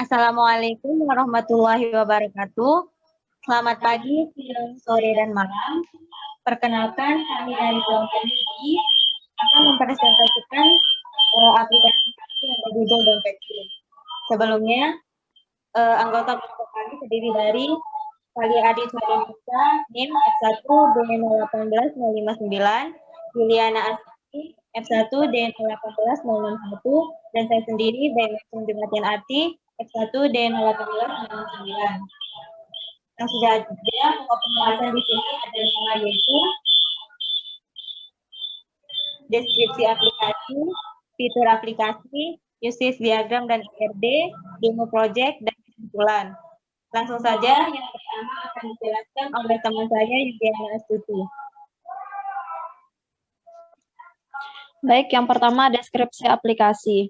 Assalamualaikum warahmatullahi wabarakatuh. Selamat pagi, siang, sore, dan malam. Perkenalkan, kami dari kelompok ini akan mempresentasikan aplikasi kami yang berjudul Dompetku. Sebelumnya, anggota kelompok kami terdiri dari Fali Adit Madinisa, NIM F1 D018-059, Juliana Asri, F1 D018-061, dan saya sendiri, Baimekun Jumatian Arti, F1 D018-069. Langsung saja, pokok pembahasan di sini adalah yaitu deskripsi aplikasi, fitur aplikasi, usage diagram dan IRD, demo project, dan kesimpulan. Langsung saja, yang pertama akan dijelaskan oleh teman saya, Yudiana Astuti. Baik, yang pertama deskripsi aplikasi.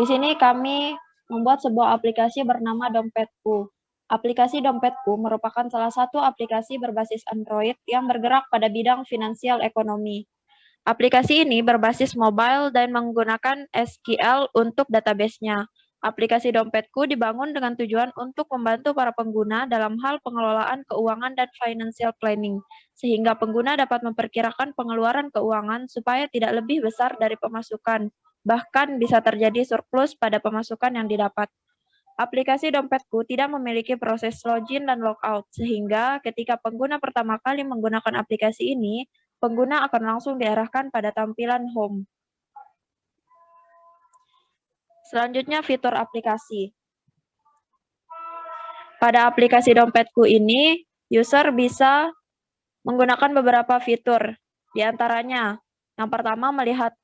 Di sini kami membuat sebuah aplikasi bernama Dompetku. Aplikasi Dompetku merupakan salah satu aplikasi berbasis Android yang bergerak pada bidang finansial ekonomi. Aplikasi ini berbasis mobile dan menggunakan SQL untuk database-nya. Aplikasi Dompetku dibangun dengan tujuan untuk membantu para pengguna dalam hal pengelolaan keuangan dan financial planning, sehingga pengguna dapat memperkirakan pengeluaran keuangan supaya tidak lebih besar dari pemasukan, bahkan bisa terjadi surplus pada pemasukan yang didapat. Aplikasi Dompetku tidak memiliki proses login dan logout, sehingga ketika pengguna pertama kali menggunakan aplikasi ini, pengguna akan langsung diarahkan pada tampilan home. Selanjutnya, fitur aplikasi. Pada aplikasi Dompetku ini, user bisa menggunakan beberapa fitur. Di antaranya, yang pertama melihat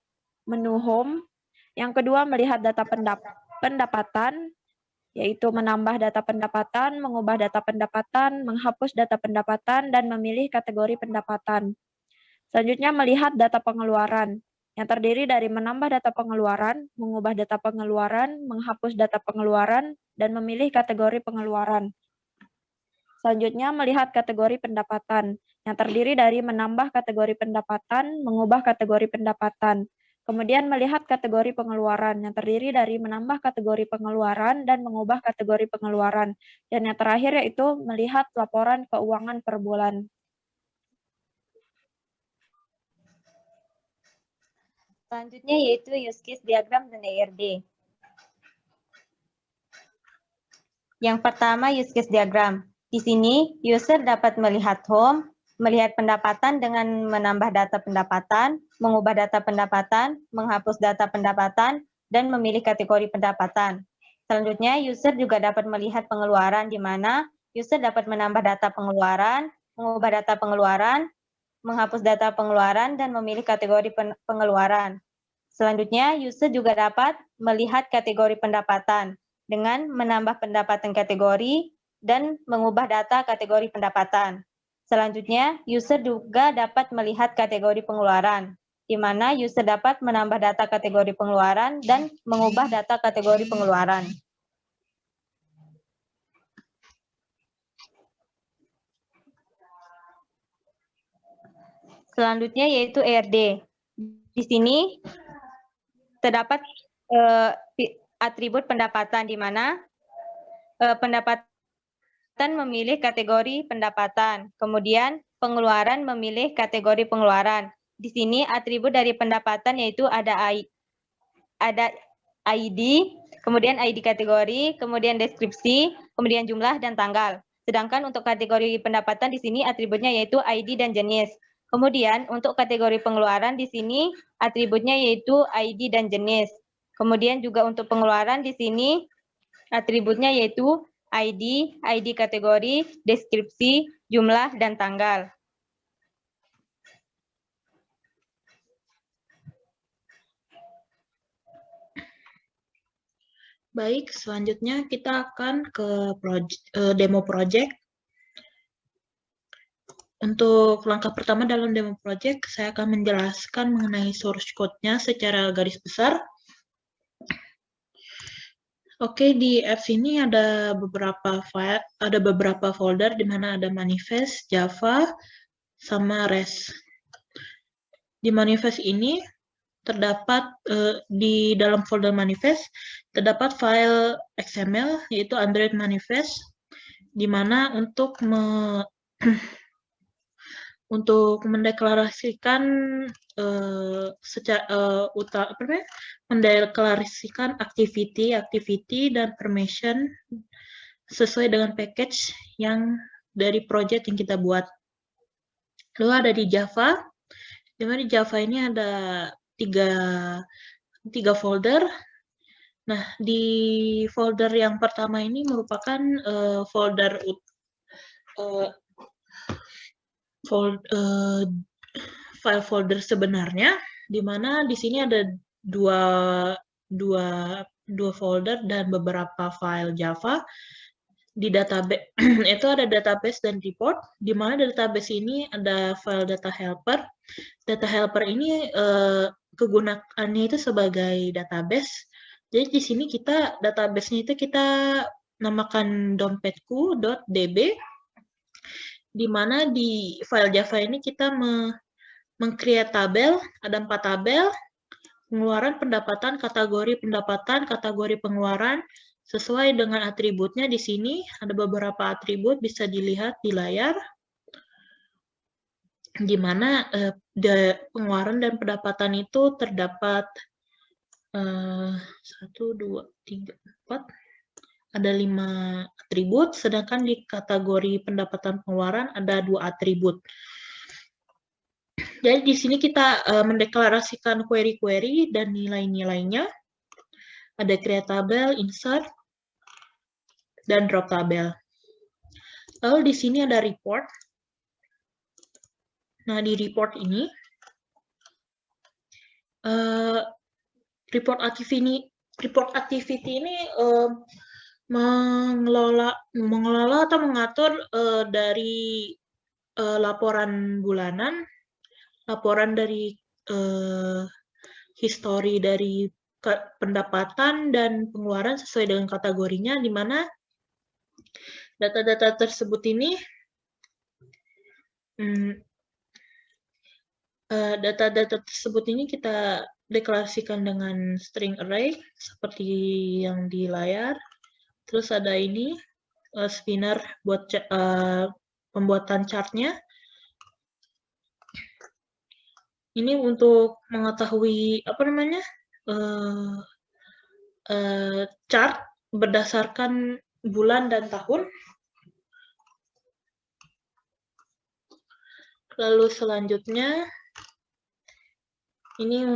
menu home, yang kedua melihat data pendapatan, yaitu menambah data pendapatan, mengubah data pendapatan, menghapus data pendapatan, dan memilih kategori pendapatan. Selanjutnya melihat data pengeluaran, yang terdiri dari menambah data pengeluaran, mengubah data pengeluaran, menghapus data pengeluaran, dan memilih kategori pengeluaran. Selanjutnya melihat kategori pendapatan, yang terdiri dari menambah kategori pendapatan, mengubah kategori pendapatan. Kemudian melihat kategori pengeluaran, yang terdiri dari menambah kategori pengeluaran dan mengubah kategori pengeluaran. Dan yang terakhir yaitu melihat laporan keuangan per bulan. Selanjutnya yaitu use case diagram dan IRD. Yang pertama use case diagram. Di sini user dapat melihat home, melihat pendapatan dengan menambah data pendapatan, mengubah data pendapatan, menghapus data pendapatan, dan memilih kategori pendapatan. Selanjutnya user juga dapat melihat pengeluaran di mana user dapat menambah data pengeluaran, mengubah data pengeluaran, menghapus data pengeluaran, dan memilih kategori pengeluaran. Selanjutnya, user juga dapat melihat kategori pendapatan dengan menambah pendapatan kategori dan mengubah data kategori pendapatan. Selanjutnya, user juga dapat melihat kategori pengeluaran, di mana user dapat menambah data kategori pengeluaran dan mengubah data kategori pengeluaran. Selanjutnya yaitu ERD. Di sini terdapat atribut pendapatan di mana pendapatan memilih kategori pendapatan, kemudian pengeluaran memilih kategori pengeluaran. Di sini atribut dari pendapatan yaitu ada ID, kemudian ID kategori, kemudian deskripsi, kemudian jumlah dan tanggal. Sedangkan untuk kategori pendapatan di sini atributnya yaitu ID dan jenis. Kemudian untuk kategori pengeluaran di sini atributnya yaitu ID dan jenis. Kemudian juga untuk pengeluaran di sini atributnya yaitu ID, ID kategori, deskripsi, jumlah, dan tanggal. Baik, selanjutnya kita akan ke demo project. Untuk langkah pertama dalam demo project, saya akan menjelaskan mengenai source code-nya secara garis besar. Oke, di apps ini ada beberapa file, ada beberapa folder di mana ada manifest, Java, sama REST. Di manifest ini terdapat di dalam folder manifest terdapat file XML yaitu Android manifest, di mana untuk mendeklarasikan mendeklarasikan activity dan permission sesuai dengan package yang dari project yang kita buat. Lalu ada di Java, di mana di Java ini ada tiga folder. Nah, di folder yang pertama ini merupakan file folder sebenarnya, di mana di sini ada dua folder dan beberapa file Java. Di database itu ada database dan report, di mana database ini ada file data helper. Data helper ini kegunaannya itu sebagai database. Jadi di sini database-nya itu kita namakan dompetku.db, di mana di file Java ini kita meng-create tabel, ada 4 tabel, pengeluaran pendapatan, kategori pengeluaran, sesuai dengan atributnya. Di sini ada beberapa atribut bisa dilihat di layar, di mana pengeluaran dan pendapatan itu terdapat 1, 2, 3, 4, ada 5 atribut, sedangkan di kategori pendapatan pengeluaran ada 2 atribut. Jadi di sini kita mendeklarasikan query-query dan nilai-nilainya. Ada create tabel, insert, dan drop tabel. Lalu di sini ada report. Nah, di report ini, report activity ini mengelola atau mengatur dari laporan bulanan, laporan dari history dari pendapatan dan pengeluaran sesuai dengan kategorinya, di mana data-data tersebut ini kita deklarasikan dengan string array seperti yang di layar. Terus ada ini spinner buat pembuatan chartnya. Ini untuk mengetahui chart berdasarkan bulan dan tahun. Lalu selanjutnya ini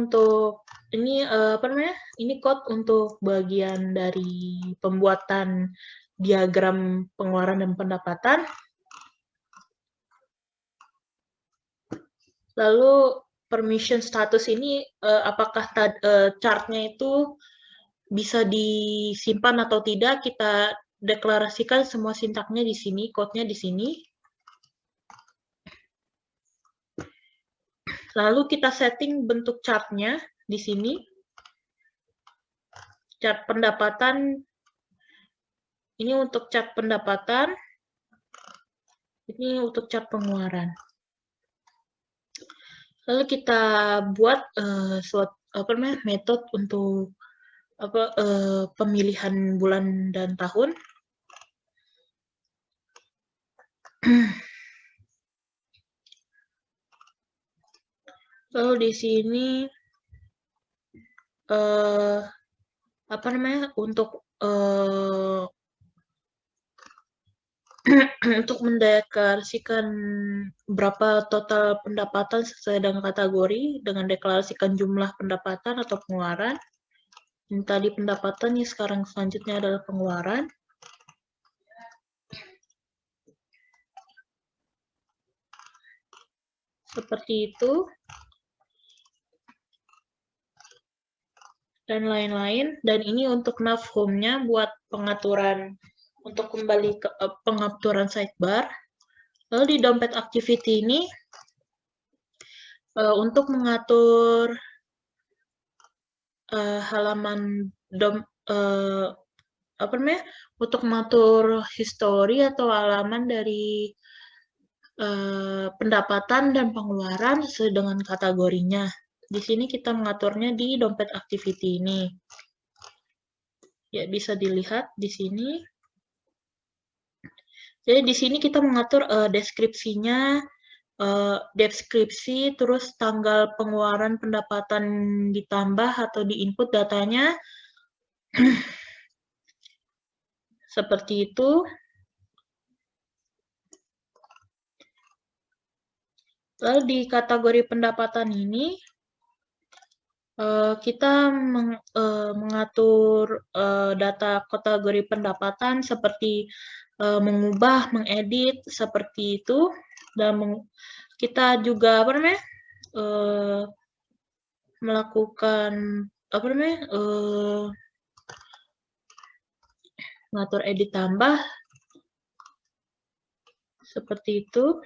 code untuk bagian dari pembuatan diagram pengeluaran dan pendapatan. Lalu permission status ini apakah chartnya itu bisa disimpan atau tidak, kita deklarasikan semua sintaknya di sini, code-nya di sini. Lalu kita setting bentuk chartnya di sini. Chart pendapatan, ini untuk chart pendapatan, ini untuk chart pengeluaran. Lalu kita buat metode untuk pemilihan bulan dan tahun. Lalu di sini untuk untuk mendeklarasikan berapa total pendapatan sesuai dengan kategori dengan deklarasikan jumlah pendapatan atau pengeluaran. Yang tadi pendapatannya, sekarang selanjutnya adalah pengeluaran. Seperti itu. Dan lain-lain. Dan ini untuk nav home-nya buat pengaturan, untuk kembali ke pengaturan sidebar. Lalu di dompet activity ini untuk mengatur halaman untuk mengatur history atau halaman dari pendapatan dan pengeluaran sesuai dengan kategorinya. di sini kita mengaturnya di dompet activity ini. Ya, bisa dilihat di sini. Jadi di sini kita mengatur deskripsinya, deskripsi, terus tanggal pengeluaran pendapatan ditambah atau di input datanya. Seperti itu. Lalu di kategori pendapatan ini, kita mengatur data kategori pendapatan seperti mengubah, mengedit, seperti itu. Dan kita juga melakukan mengatur edit tambah seperti itu.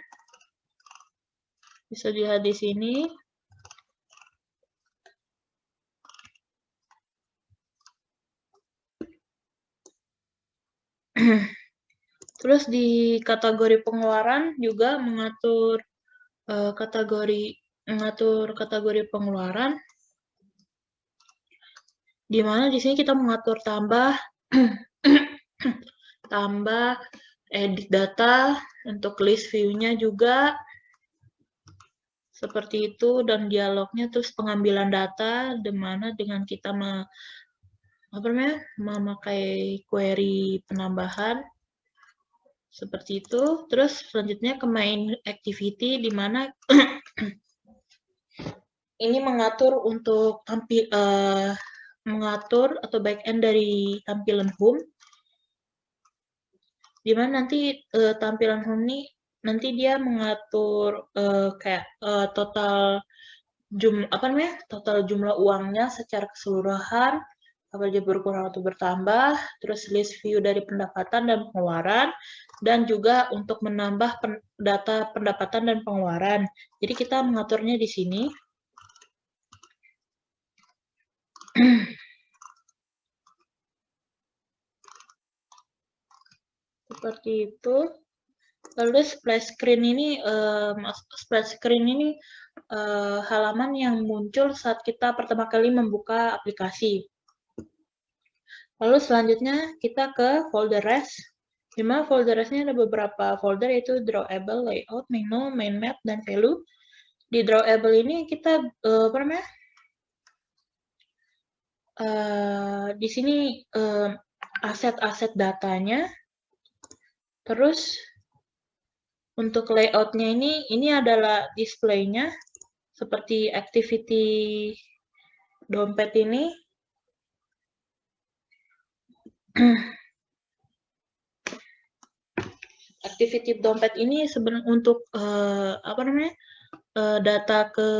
Bisa dilihat di sini. Terus di kategori pengeluaran juga mengatur kategori pengeluaran, di mana di sini kita mengatur tambah edit data untuk list view-nya juga seperti itu, dan dialognya, terus pengambilan data, di mana dengan kita memakai query penambahan seperti itu. Terus selanjutnya ke main activity, di mana ini mengatur untuk mengatur atau backend dari tampilan home, di mana nanti tampilan home ini nanti dia mengatur kayak total jumlah uangnya secara keseluruhan, apakah dia berkurang atau bertambah, terus list view dari pendapatan dan pengeluaran, dan juga untuk menambah data pendapatan dan pengeluaran. Jadi kita mengaturnya di sini. Seperti itu. Lalu splash screen ini halaman yang muncul saat kita pertama kali membuka aplikasi. Lalu selanjutnya kita ke folder rest, di mana folder rest-nya ada beberapa folder, yaitu drawable, layout, menu, main map, dan value. Di drawable ini kita di sini aset-aset datanya. Terus untuk layout-nya ini adalah display-nya seperti activity dompet ini. Activity dompet ini sebenarnya untuk data ke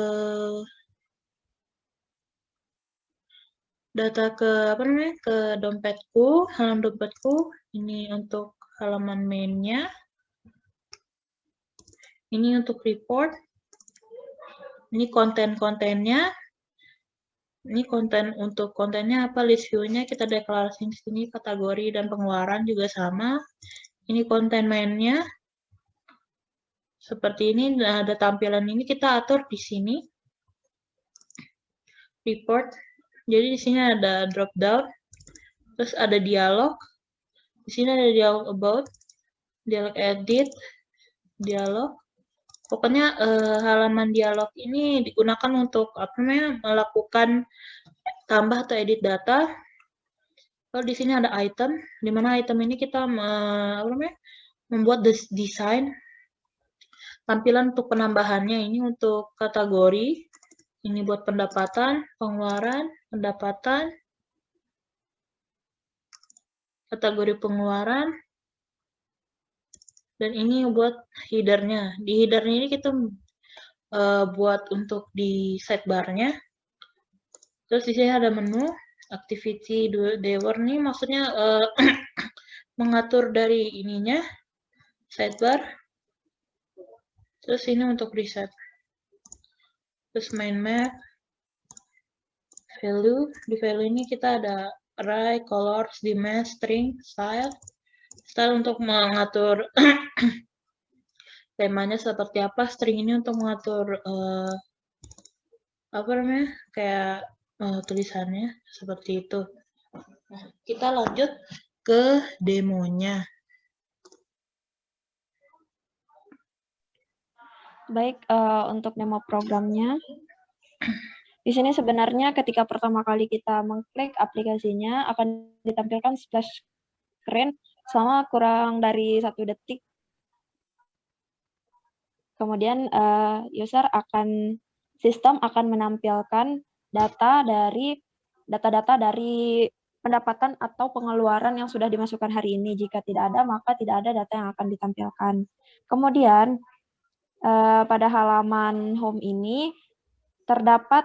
dompetku, halaman dompetku. Ini untuk halaman main-nya. Ini untuk report. Ini konten-kontennya. Ini untuk kontennya apa, list view-nya kita deklarasiin di sini, kategori dan pengeluaran juga sama. Ini konten mainnya. Seperti ini, ada tampilan ini kita atur di sini. Report. Jadi di sini ada drop down. Terus ada dialog. Di sini ada dialog about, dialog edit, dialog. Pokoknya halaman dialog ini digunakan untuk melakukan tambah atau edit data. Lalu di sini ada item, di mana item ini kita membuat desain tampilan untuk penambahannya. Ini untuk kategori, ini buat pendapatan, pengeluaran, pendapatan, kategori pengeluaran, dan ini buat header-nya. Di header-nya ini kita buat untuk di sidebar-nya. Terus di sini ada menu, activity deliver nih, maksudnya mengatur dari ininya, sidebar. Terus ini untuk reset. Terus main map, value. Di value ini kita ada array, colors, dimension, string, style. Style untuk mengatur temanya seperti apa. String ini untuk mengatur apa namanya, kayak tulisannya seperti itu. Nah, kita lanjut ke demonya. Baik, untuk demo programnya, di sini sebenarnya ketika pertama kali kita mengklik aplikasinya akan ditampilkan splash screen selama kurang dari 1 detik. Kemudian sistem akan menampilkan data-data dari pendapatan atau pengeluaran yang sudah dimasukkan hari ini. Jika tidak ada, maka tidak ada data yang akan ditampilkan. Kemudian pada halaman home ini terdapat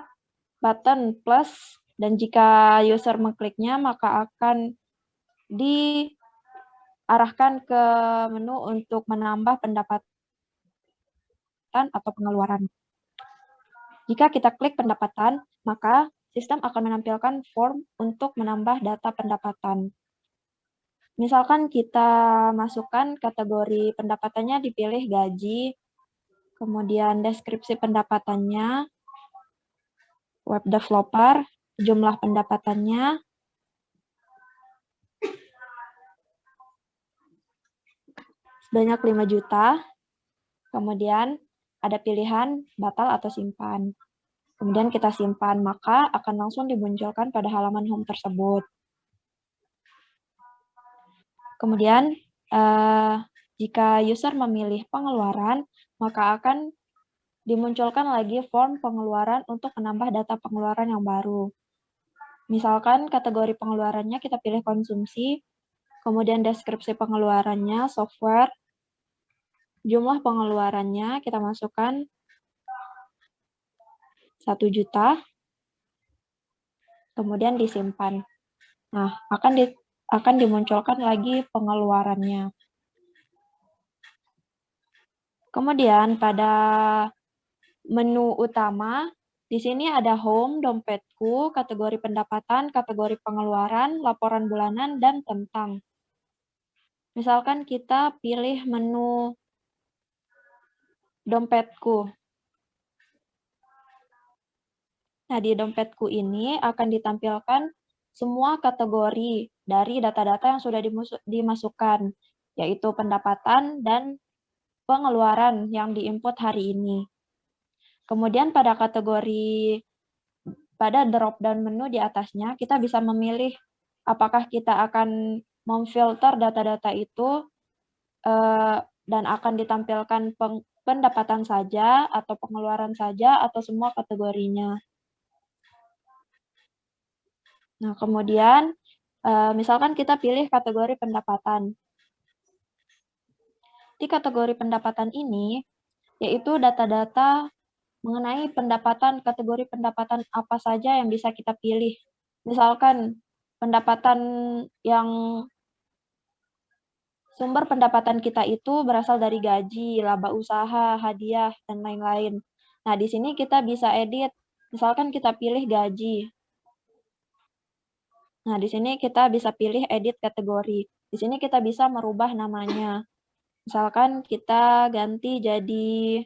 button plus, dan jika user mengkliknya maka akan diarahkan ke menu untuk menambah pendapatan atau pengeluaran. Jika kita klik pendapatan, maka sistem akan menampilkan form untuk menambah data pendapatan. Misalkan kita masukkan kategori pendapatannya, dipilih gaji, kemudian deskripsi pendapatannya, web developer, jumlah pendapatannya, sebanyak 5 juta, kemudian ada pilihan batal atau simpan. Kemudian kita simpan, maka akan langsung dimunculkan pada halaman home tersebut. Kemudian, jika user memilih pengeluaran, maka akan dimunculkan lagi form pengeluaran untuk menambah data pengeluaran yang baru. Misalkan kategori pengeluarannya kita pilih konsumsi, kemudian deskripsi pengeluarannya software, jumlah pengeluarannya kita masukkan 1 juta, kemudian disimpan. Nah, akan dimunculkan lagi pengeluarannya. Kemudian pada menu utama, di sini ada home, dompetku, kategori pendapatan, kategori pengeluaran, laporan bulanan, dan tentang. Misalkan kita pilih menu dompetku. Nah, di dompetku ini akan ditampilkan semua kategori dari data-data yang sudah dimasukkan, yaitu pendapatan dan pengeluaran yang diinput hari ini. Kemudian pada drop-down menu di atasnya, kita bisa memilih apakah kita akan memfilter data-data itu dan akan ditampilkan pendapatan saja, atau pengeluaran saja, atau semua kategorinya. Nah, kemudian misalkan kita pilih kategori pendapatan. Di kategori pendapatan ini, yaitu data-data mengenai kategori pendapatan apa saja yang bisa kita pilih. Misalkan sumber pendapatan kita itu berasal dari gaji, laba usaha, hadiah, dan lain-lain. Nah, di sini kita bisa edit. Misalkan kita pilih gaji. Nah, di sini kita bisa pilih edit kategori. Di sini kita bisa merubah namanya. Misalkan kita ganti jadi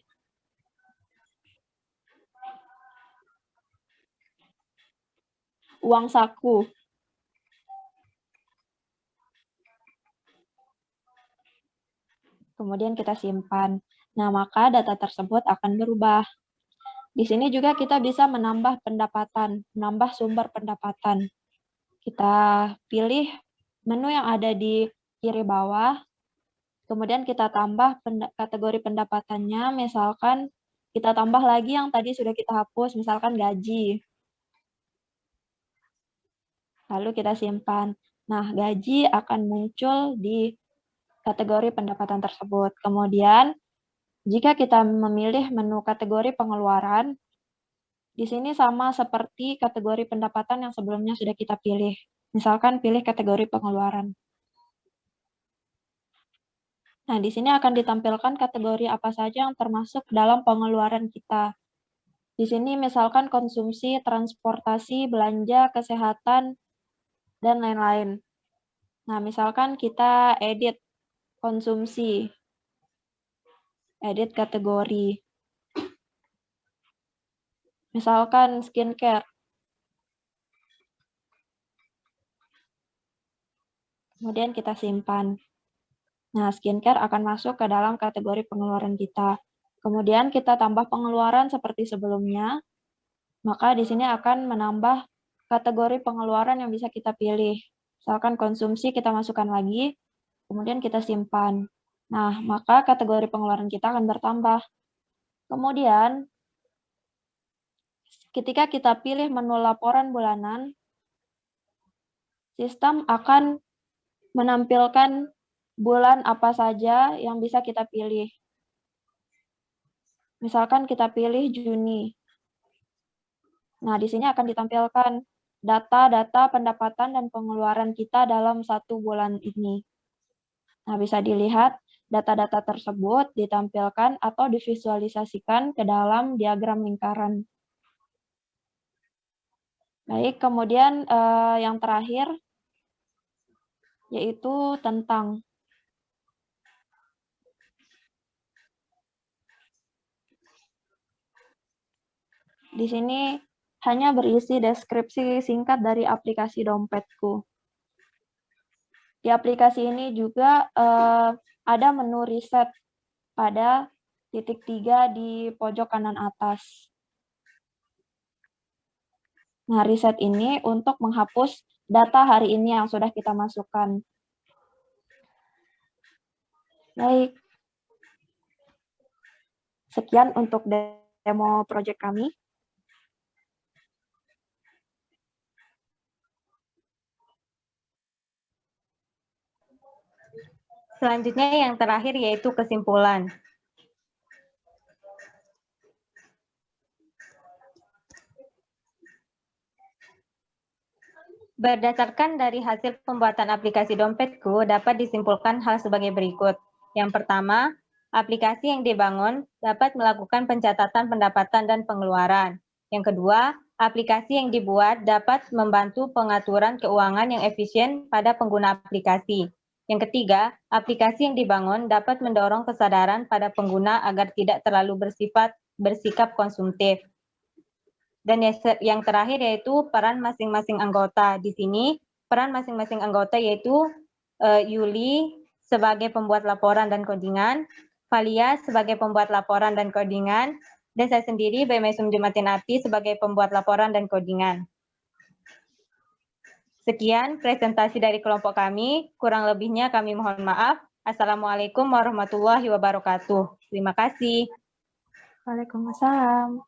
uang saku. Kemudian kita simpan. Nah, maka data tersebut akan berubah. Di sini juga kita bisa menambah pendapatan, menambah sumber pendapatan. Kita pilih menu yang ada di kiri bawah, kemudian kita tambah kategori pendapatannya, misalkan kita tambah lagi yang tadi sudah kita hapus, misalkan gaji. Lalu kita simpan. Nah, gaji akan muncul di kategori pendapatan tersebut. Kemudian, jika kita memilih menu kategori pengeluaran, di sini sama seperti kategori pendapatan yang sebelumnya sudah kita pilih. Misalkan pilih kategori pengeluaran. Nah, di sini akan ditampilkan kategori apa saja yang termasuk dalam pengeluaran kita. Di sini misalkan konsumsi, transportasi, belanja, kesehatan, dan lain-lain. Nah, misalkan kita edit konsumsi, edit kategori. Misalkan skincare. Kemudian kita simpan. Nah, skincare akan masuk ke dalam kategori pengeluaran kita. Kemudian kita tambah pengeluaran seperti sebelumnya, maka di sini akan menambah kategori pengeluaran yang bisa kita pilih. Misalkan konsumsi kita masukkan lagi, kemudian kita simpan. Nah, maka kategori pengeluaran kita akan bertambah. Kemudian, ketika kita pilih menu laporan bulanan, sistem akan menampilkan bulan apa saja yang bisa kita pilih. Misalkan kita pilih Juni. Nah, di sini akan ditampilkan data-data pendapatan dan pengeluaran kita dalam 1 bulan ini. Nah, bisa dilihat data-data tersebut ditampilkan atau divisualisasikan ke dalam diagram lingkaran. Baik, kemudian yang terakhir yaitu tentang. Di sini hanya berisi deskripsi singkat dari aplikasi dompetku. Di aplikasi ini juga ada menu riset pada titik 3 di pojok kanan atas. Nah, riset ini untuk menghapus data hari ini yang sudah kita masukkan. Baik. Sekian untuk demo proyek kami. Selanjutnya yang terakhir yaitu kesimpulan. Berdasarkan dari hasil pembuatan aplikasi dompetku, dapat disimpulkan hal sebagai berikut. Yang pertama, aplikasi yang dibangun dapat melakukan pencatatan pendapatan dan pengeluaran. Yang kedua, aplikasi yang dibuat dapat membantu pengaturan keuangan yang efisien pada pengguna aplikasi. Yang ketiga, aplikasi yang dibangun dapat mendorong kesadaran pada pengguna agar tidak terlalu bersikap konsumtif. Dan yang terakhir yaitu peran masing-masing anggota. Di sini peran masing-masing anggota yaitu Yuli sebagai pembuat laporan dan codingan, Valia sebagai pembuat laporan dan codingan, dan saya sendiri Baimesum Jumatinati sebagai pembuat laporan dan codingan. Sekian presentasi dari kelompok kami, kurang lebihnya kami mohon maaf. Assalamualaikum warahmatullahi wabarakatuh. Terima kasih. Waalaikumsalam.